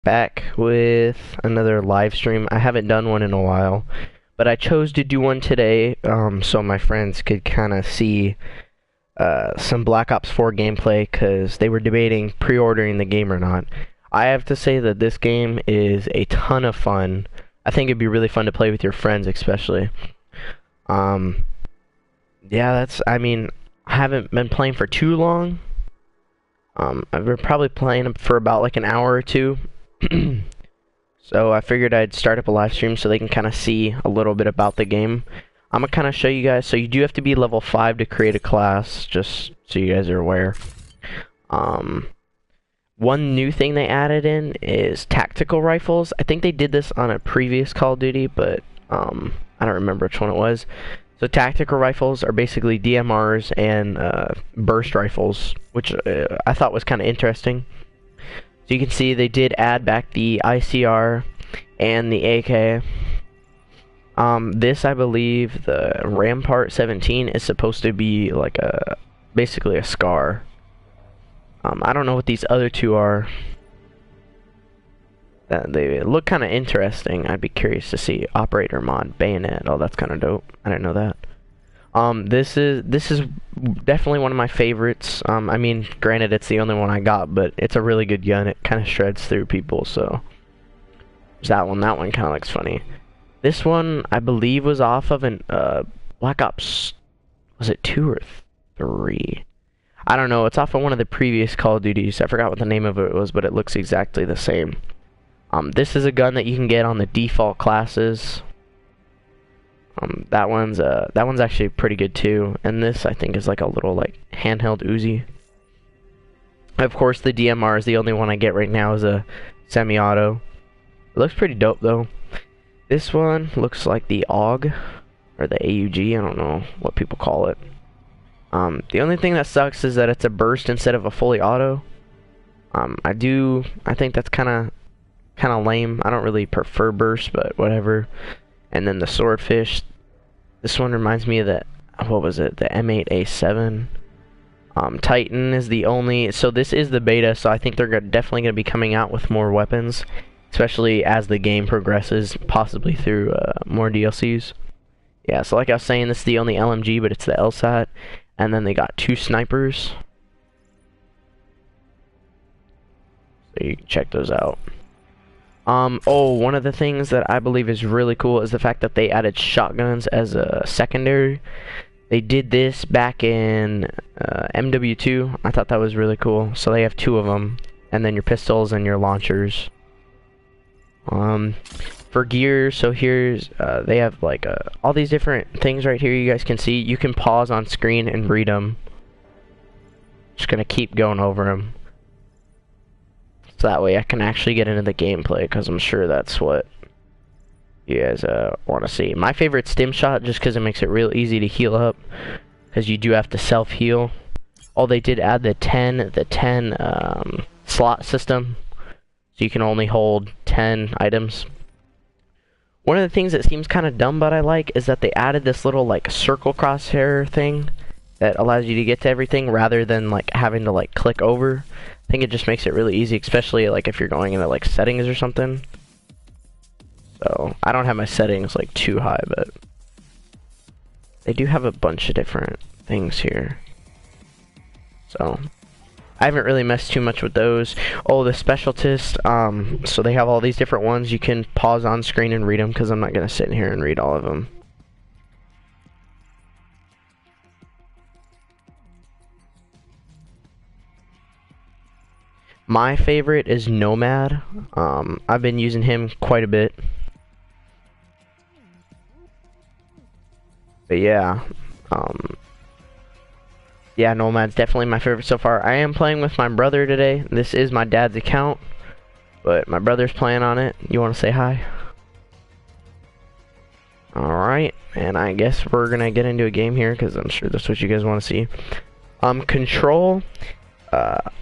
Back with another live stream. I haven't done one in a while, but I chose to do one today so my friends could kind of see some Black Ops 4 gameplay because they were debating pre-ordering the game or not. I have to say that this game is a ton of fun. I think it'd be really fun to play with your friends, especially. Yeah, I mean, I haven't been playing for too long. I've been probably playing for about like an hour or two. So I figured I'd start up a live stream so they can kind of see a little bit about the game. I'm gonna kind of show you guys. So you do have to be level 5 to create a class, just so you guys are aware. One new thing they added in is tactical rifles. I think they did this on a previous Call of Duty, but I don't remember which one it was. So tactical rifles are basically DMRs and burst rifles, which I thought was kind of interesting. So you can see they did add back the ICR and the AK. This, I believe, the Rampart 17 is supposed to be like basically a SCAR. I don't know what these other two are. They look kind of interesting. I'd be curious to see. Operator mod, Bayonet. Oh, that's kind of dope. I didn't know that. This is definitely one of my favorites. I mean, granted, it's the only one I got, but it's a really good gun. It kind of shreds through people, so there's that one. That one kind of looks funny. This one, I believe, was off of an Black Ops. Was it 2 or 3? I don't know. It's off of one of the previous Call of Duties. I forgot what the name of it was, but it looks exactly the same. This is a gun that you can get on the default classes. That one's actually pretty good too, and this I think is like a little like handheld Uzi. Of course, the DMR is the only one I get right now is a semi-auto. It looks pretty dope though. This one looks like the AUG or the AUG. I don't know what people call it. The only thing that sucks is that it's a burst instead of a fully auto. I think that's kind of lame. I don't really prefer burst, but whatever. And then the Swordfish. This one reminds me of the, what was it? The M8A7. Titan is the only, so this is the beta, so I think they're definitely going to be coming out with more weapons, especially as the game progresses, possibly through more DLCs. Yeah, so like I was saying, this is the only LMG, but it's the LSAT. And then they got 2 snipers. So you can check those out. Oh, one of the things that I believe is really cool is the fact that they added shotguns as a secondary. They did this back in MW2. I thought that was really cool. So they have 2 of them, and then your pistols and your launchers. For gear, so here's they have like all these different things right here. You guys can see. You can pause on screen and read them. Just gonna keep going over them. So that way I can actually get into the gameplay, because I'm sure that's what you guys want to see. My favorite stim shot, just because it makes it real easy to heal up, because you do have to self-heal. Oh, they did add the 10 slot system, so you can only hold 10 items. One of the things that seems kind of dumb but I like is that they added this little like circle crosshair thing that allows you to get to everything rather than like having to like click over. I think it just makes it really easy, especially like if you're going into like settings or something. So I don't have my settings like too high, but they do have a bunch of different things here. So I haven't really messed too much with those. Oh, the specialist. So they have all these different ones. You can pause on screen and read them, because I'm not gonna sit in here and read all of them. My favorite is Nomad. I've been using him quite a bit. But yeah, yeah, Nomad's definitely my favorite so far. I am playing with my brother today. This is my dad's account, but my brother's playing on it. You want to say hi? Alright, and I guess we're gonna get into a game here, because I'm sure that's what you guys want to see. Control.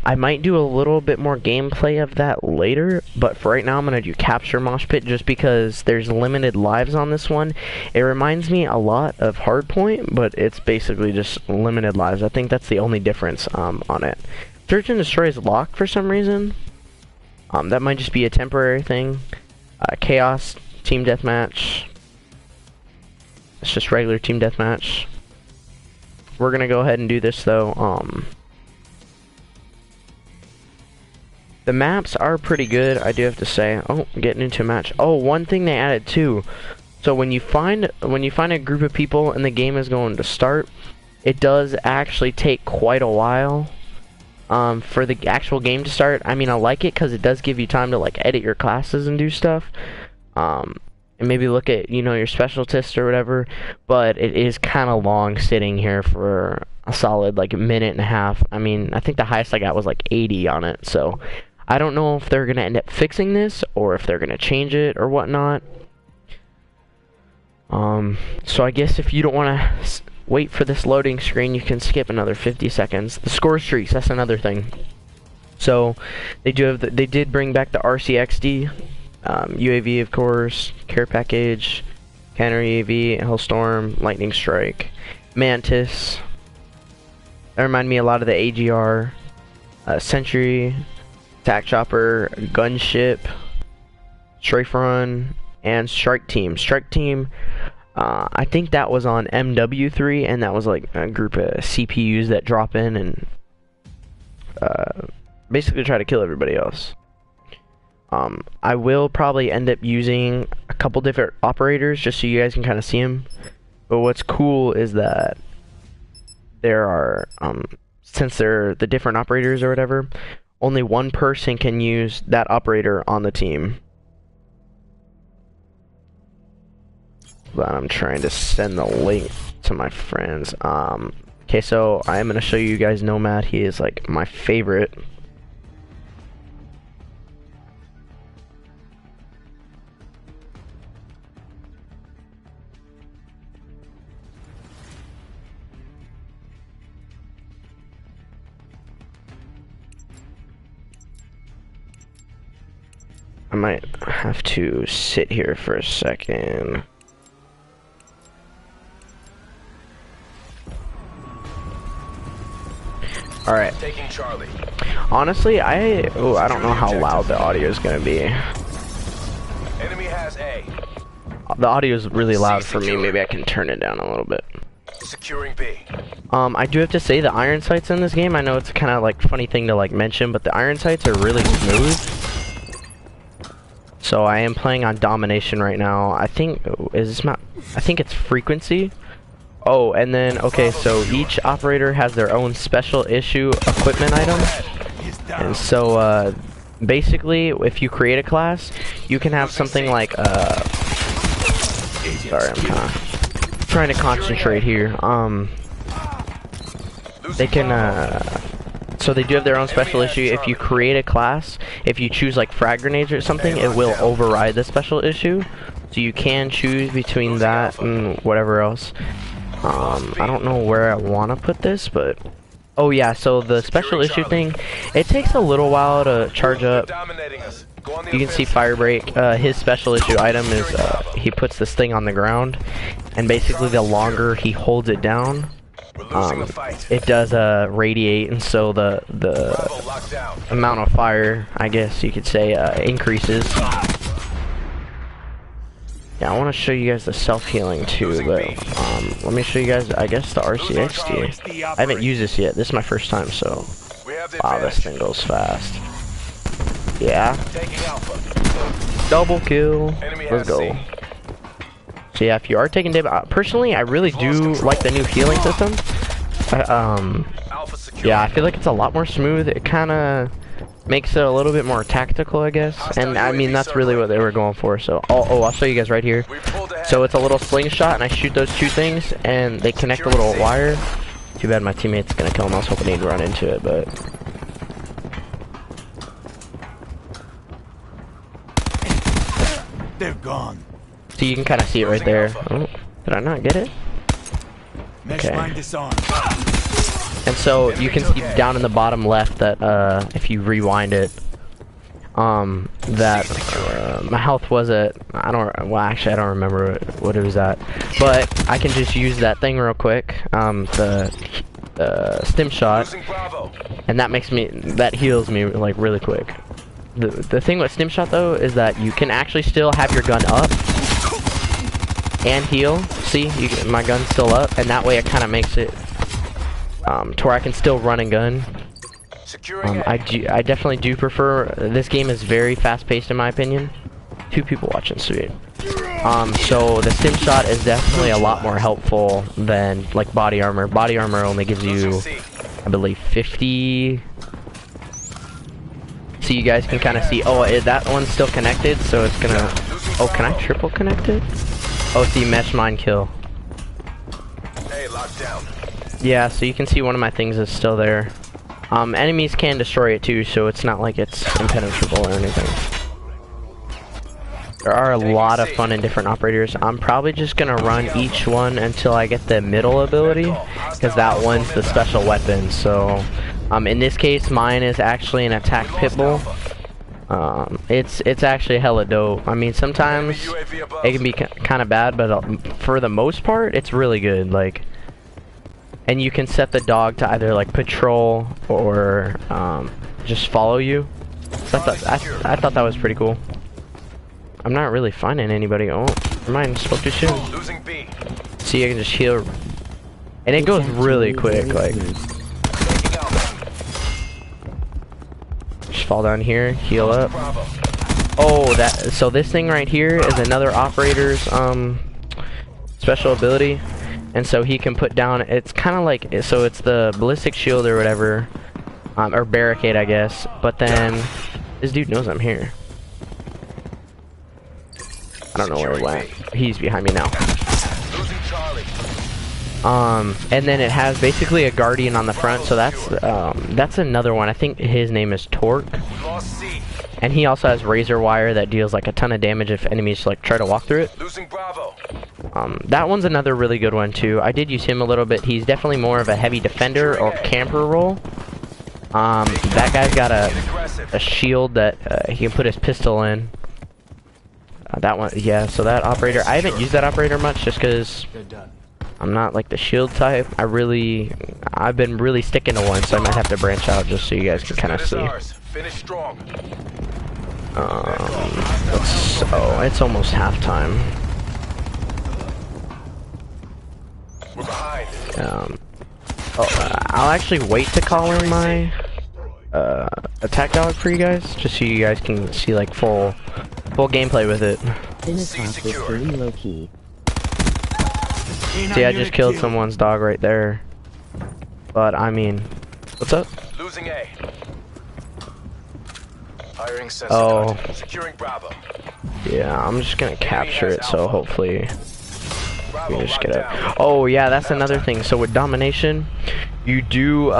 I might do a little bit more gameplay of that later, but for right now I'm going to do Capture Mosh Pit just because there's limited lives on this one. It reminds me a lot of Hardpoint, but it's basically just limited lives. I think that's the only difference on it. Search and Destroy is locked for some reason. That might just be a temporary thing. Chaos team deathmatch. It's just regular team deathmatch. We're gonna go ahead and do this though. The maps are pretty good, I do have to say. Oh, getting into a match. Oh, one thing they added too. So when you find a group of people and the game is going to start, it does actually take quite a while for the actual game to start. I mean, I like it because it does give you time to like edit your classes and do stuff, and maybe look at, you know, your special tests or whatever. But it is kind of long sitting here for a solid like minute and a half. I mean, I think the highest I got was like 80 on it. So I don't know if they're gonna end up fixing this or if they're gonna change it or whatnot. So I guess if you don't want to wait for this loading screen, you can skip another 50 seconds. The score streaks, that's another thing. So they did bring back the RCXD, UAV of course, care package, counter UAV, Hellstorm, Lightning Strike, Mantis. That remind me a lot of the AGR, Sentry, Attack Chopper, Gunship, Strafe Run, and Strike Team. Strike Team, I think that was on MW3, and that was like a group of CPUs that drop in and basically try to kill everybody else. I will probably end up using a couple different operators just so you guys can kind of see them. But what's cool is that there are, since they're the different operators or whatever, only one person can use that operator on the team. But I'm trying to send the link to my friends. Okay, so I am going to show you guys Nomad. He is like my favorite. I might have to sit here for a second. Alright. Taking Charlie. Honestly, I don't know how loud the audio is gonna be. Enemy has A. The audio is really loud for me. Maybe I can turn it down a little bit. Securing B. I do have to say the iron sights in this game, I know it's kind of like funny thing to like mention, but the iron sights are really smooth. So I am playing on domination right now. I think I think it's frequency. Oh, and then okay, so each operator has their own special issue equipment item. And so basically if you create a class, you can have something like sorry, I'm kind of trying to concentrate here. They can so they do have their own special issue. If you create a class, if you choose like frag grenades or something, it will override the special issue. So you can choose between that and whatever else. I don't know where I want to put this, but oh yeah, so the special issue thing, it takes a little while to charge up. You can see Firebreak, his special issue item is he puts this thing on the ground, and basically the longer he holds it down, it does radiate, and so the amount of fire, I guess you could say, increases. Yeah, I want to show you guys the self-healing too, but let me show you guys, I guess, the RCXD. I haven't used this yet. This is my first time, so wow, this thing goes fast. Yeah. Double kill. Let's go. So yeah, if you are taking damage, personally, I really do like the new healing system. Yeah, I feel like it's a lot more smooth. It kind of makes it a little bit more tactical, I guess. And I mean, that's really what they were going for. So, I'll show you guys right here. So it's a little slingshot, and I shoot those two things, and they connect a little wire. Too bad my teammate's gonna kill him. I was hoping he'd run into it, but they're gone. So you can kind of see it right there. Oh, did I not get it? Okay. And so you can see down in the bottom left that if you rewind it, that my health was at, well actually I don't remember what it was at, but I can just use that thing real quick, the stim shot, and that heals me like really quick. the thing with Stim Shot though is that you can actually still have your gun up and heal. See, my gun's still up, and that way it kind of makes it to where I can still run and gun. I definitely do prefer. This game is very fast-paced in my opinion. 2 people watching, sweet. So the Stim Shot is definitely a lot more helpful than like body armor. Body armor only gives you, I believe, 50. So you guys can kind of see. Oh, that one's still connected, so it's gonna. Oh, can I triple connect it? Oh, see, mesh mine kill. Hey, locked down. Yeah, so you can see one of my things is still there. Enemies can destroy it too, so it's not like it's impenetrable or anything. There are a lot of fun and different operators. I'm probably just gonna run each one until I get the middle ability, because that one's the special weapon. So, in this case, mine is actually an attack pitbull. It's actually hella dope. I mean, sometimes it can be kind of bad, but for the most part, it's really good. Like, and you can set the dog to either like patrol or just follow you. So I thought that was pretty cool. I'm not really finding anybody. Oh, mine spoke too soon. See, I can just heal, and it goes really quick. Like, just fall down here, heal up. Oh, so this thing right here is another operator's special ability, and so he can put down. It's kind of like, so it's the ballistic shield or whatever, or barricade, I guess. But then this dude knows I'm here. I don't know where he went. He's behind me now. And then it has basically a guardian on the front, so that's another one. I think his name is Torque. And he also has razor wire that deals like a ton of damage if enemies like try to walk through it. That one's another really good one too. I did use him a little bit. He's definitely more of a heavy defender or camper role. That guy's got a shield that he can put his pistol in. That one, yeah, so that operator, I haven't used that operator much just because I'm not like the shield type. I've been really sticking to one, so I might have to branch out just so you guys can kind of see. It's almost halftime. I'll actually wait to call in my attack dog for you guys, just so you guys can see like full gameplay with it. See, I just killed someone's dog right there. But I mean, what's up? Losing A. Firing oh. Securing Bravo. Yeah, I'm just gonna capture it, so hopefully we can just get it. Oh yeah, that's another thing. So with domination, you do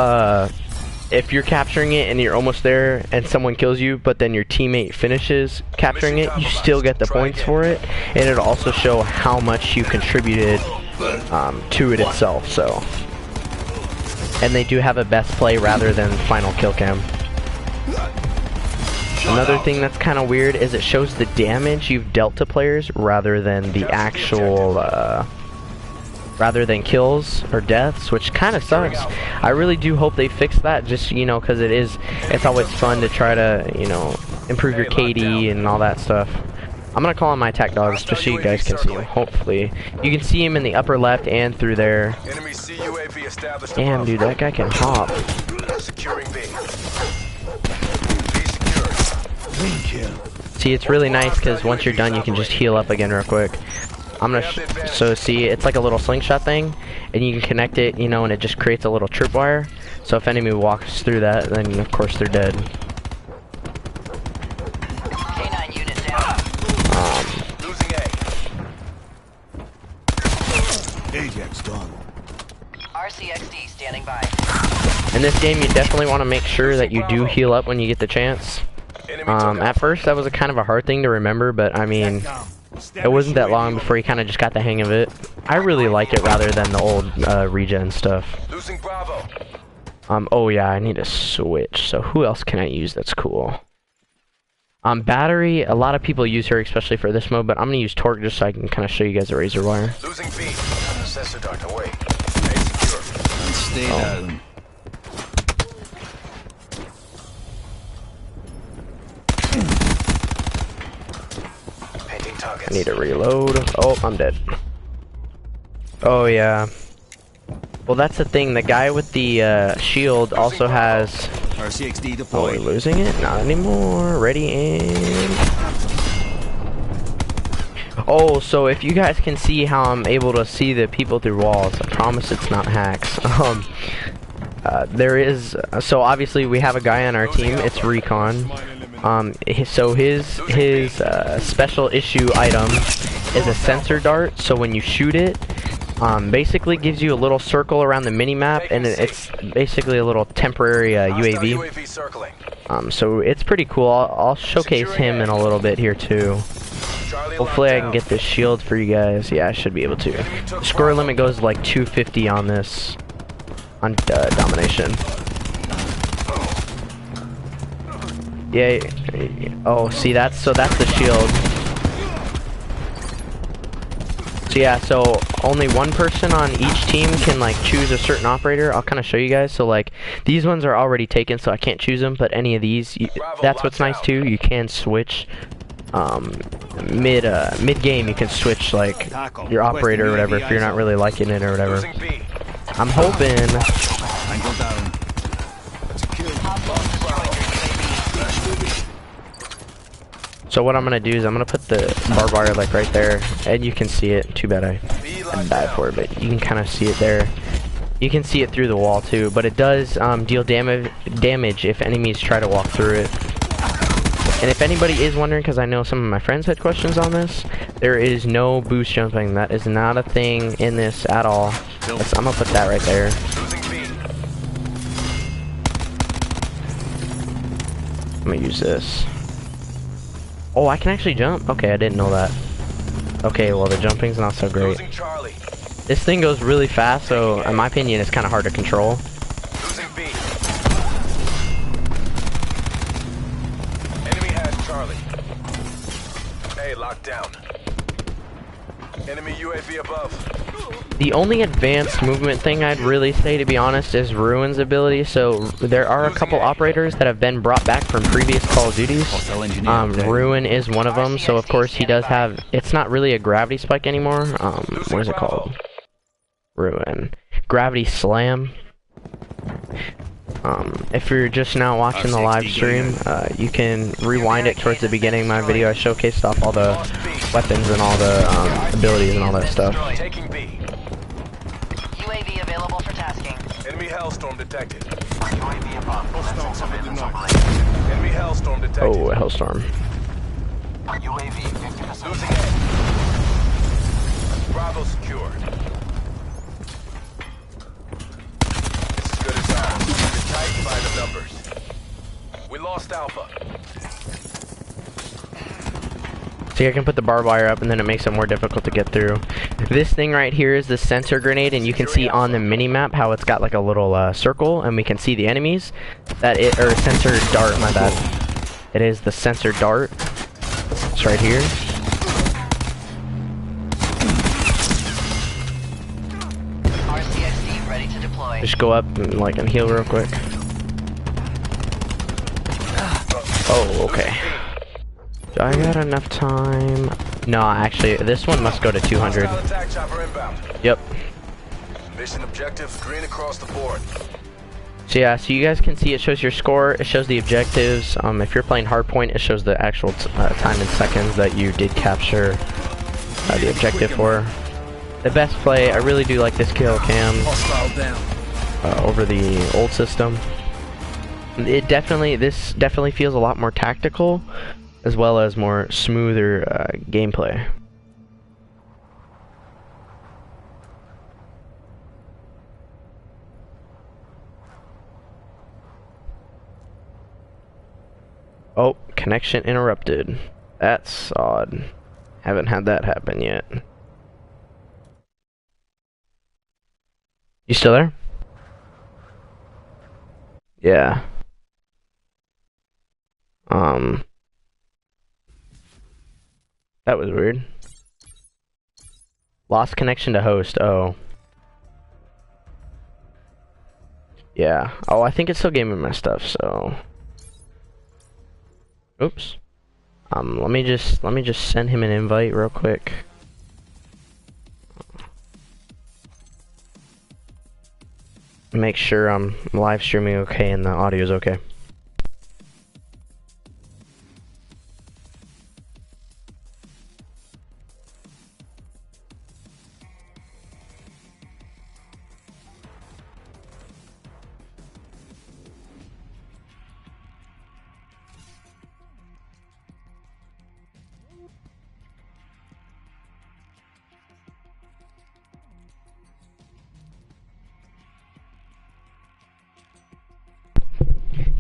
if you're capturing it and you're almost there and someone kills you, but then your teammate finishes capturing it, you still get the points for it, and it'll also show how much you contributed to it itself. So, and they do have a best play rather than final kill cam. Another thing that's kind of weird is it shows the damage you've dealt to players rather than the actual rather than kills or deaths, which kind of sucks. I really do hope they fix that, just, you know, because it's always fun to try to, you know, improve your KD and all that stuff. I'm gonna call on my attack dogs just so you guys can see him. Hopefully you can see him in the upper left and through there. Damn, dude, that guy can hop. See, it's really nice because once you're done you can just heal up again real quick. I'm gonna so see, it's like a little slingshot thing, and you can connect it, you know, and it just creates a little tripwire. So if enemy walks through that, then of course they're dead. K9 unit down. Losing A. Ajax gone. RCXD standing by. In this game, you definitely want to make sure that you do heal up when you get the chance. At first, that was a kind of a hard thing to remember, but I mean, it wasn't that long before you kind of just got the hang of it. I really like it rather than the old regen stuff. Losing Bravo. Oh yeah, I need to switch. So who else can I use that's cool? Battery, a lot of people use her, especially for this mode, but I'm gonna use Torque just so I can kind of show you guys the razor wire. Losing B. Sensor dart away. Secure. Stay down. I targets. need to reload. Oh, I'm dead. Oh, yeah. Well, that's the thing. The guy with the shield also has... RCXD Oh, deployed. we're losing it? Not anymore. Ready and... Oh, so if you guys can see how I'm able to see the people through walls, I promise it's not hacks. There is... So obviously we have a guy on our team. It's Recon. So his special issue item is a sensor dart. So when you shoot it, basically gives you a little circle around the mini-map, and it's basically a little temporary Hostile UAV. UAV circling. So it's pretty cool. I'll showcase him in a little bit here too. Charlie Hopefully I locked can down. get this shield for you guys. Yeah, I should be able to. The score limit goes like 250 on this, on domination. Yeah. Oh, see that's the shield. So yeah, so only one person on each team can like choose a certain operator. I'll kind of show you guys. So like these ones are already taken, so I can't choose them. But any of these, that's what's nice too. You can switch. Mid game, you can switch like your operator or whatever if you're not really liking it or whatever. Losing B. I'm hoping. Angle down. So what I'm gonna do is I'm gonna put the barbed wire like right there, and you can see it. Too bad I B I'm locked bad down. for it, but you can kind of see it there. You can see it through the wall too, but it does deal damage if enemies try to walk through it. And if anybody is wondering, because I know some of my friends had questions on this, there is no boost jumping. That is not a thing in this at all. I'm gonna put that right there. Losing B. I'm gonna use this. Oh, I can actually jump? Okay, I didn't know that. Okay, well the jumping's not so great. Losing Charlie. This thing goes really fast, so in my opinion it's kind of hard to control. Losing B. Enemy has Charlie. A locked down. Enemy UAV above. The only advanced movement thing I'd really say, to be honest, is Ruin's ability. So there are a couple operators that have been brought back from previous Call of Duties. Hostile engineer dead. Ruin is one of them, so of course he does have, it's not really a gravity spike anymore. What is it called? Ruin. Gravity Slam. If you're just now watching the live stream, you can rewind it towards the beginning of my video. I showcased off all the weapons and all the abilities and all that stuff. Taking B. UAV available for tasking. Enemy Hellstorm detected. UAV above. Enemy Hellstorm detected. Oh, a Hellstorm. UAV 50%. Losing A. Bravo secure. It's as good as ours. You're tight by the numbers. We lost Alpha. See, I can put the barbed wire up and then it makes it more difficult to get through. This thing right here is the sensor grenade, and you can see on the mini-map how it's got like a little circle, and we can see the enemies. Or sensor dart, my bad. It is the sensor dart. It's right here. RCXD ready to deploy. Just go up and heal real quick. Oh, okay. Do I got enough time? No, actually, this one must go to 200. Hostile attack chopper inbound. Yep. Mission objectives green across the board. So yeah, so you guys can see it shows your score, it shows the objectives. If you're playing Hardpoint, it shows the actual time in seconds that you did capture the objective for. The best play, I really do like this kill cam Hostile down. over the old system. This definitely feels a lot more tactical, as well as more smoother gameplay. Oh, connection interrupted. That's odd. Haven't had that happen yet. You still there? Yeah. That was weird. Lost connection to host. Oh. Yeah. Oh, I think it still gave me my stuff, so. Oops. Let me just send him an invite real quick. Make sure I'm live streaming okay and the audio is okay.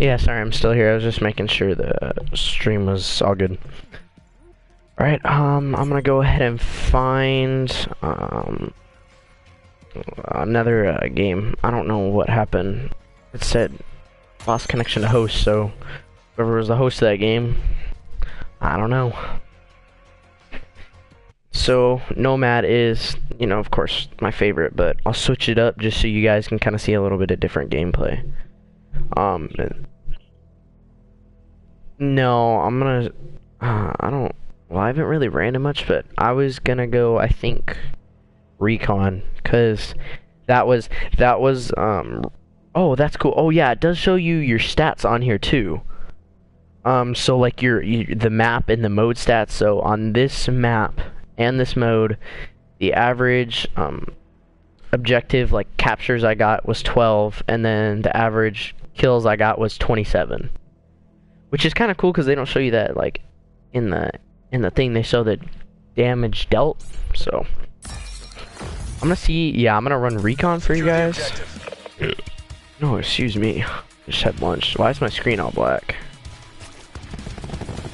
Yeah, sorry, I'm still here. I was just making sure the stream was all good. Alright, I'm gonna go ahead and find another game. I don't know what happened. It said lost connection to host, so whoever was the host of that game, I don't know. So Nomad is, you know, of course, my favorite, but I'll switch it up just so you guys can kind of see a little bit of different gameplay. No, I'm gonna, well, I haven't really ran it much, but I was gonna go, I think, Recon, cause that was, oh, that's cool. Oh yeah, it does show you your stats on here too. So like the map and the mode stats, so on this map and this mode, the average, objective, like, captures I got was 12, and then the average kills I got was 27. Which is kind of cool because they don't show you that, like, in the thing. They show the damage dealt. So I'm gonna see. Yeah, I'm gonna run Recon for you guys. No, excuse me. Just had lunch. Why is my screen all black?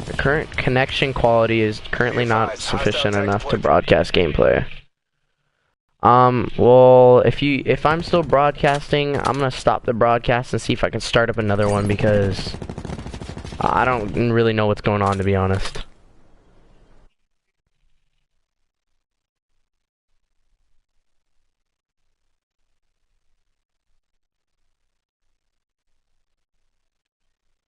The current connection quality is currently not sufficient enough to broadcast gameplay. Well, if I'm still broadcasting, I'm gonna stop the broadcast and see if I can start up another one because I don't really know what's going on, to be honest.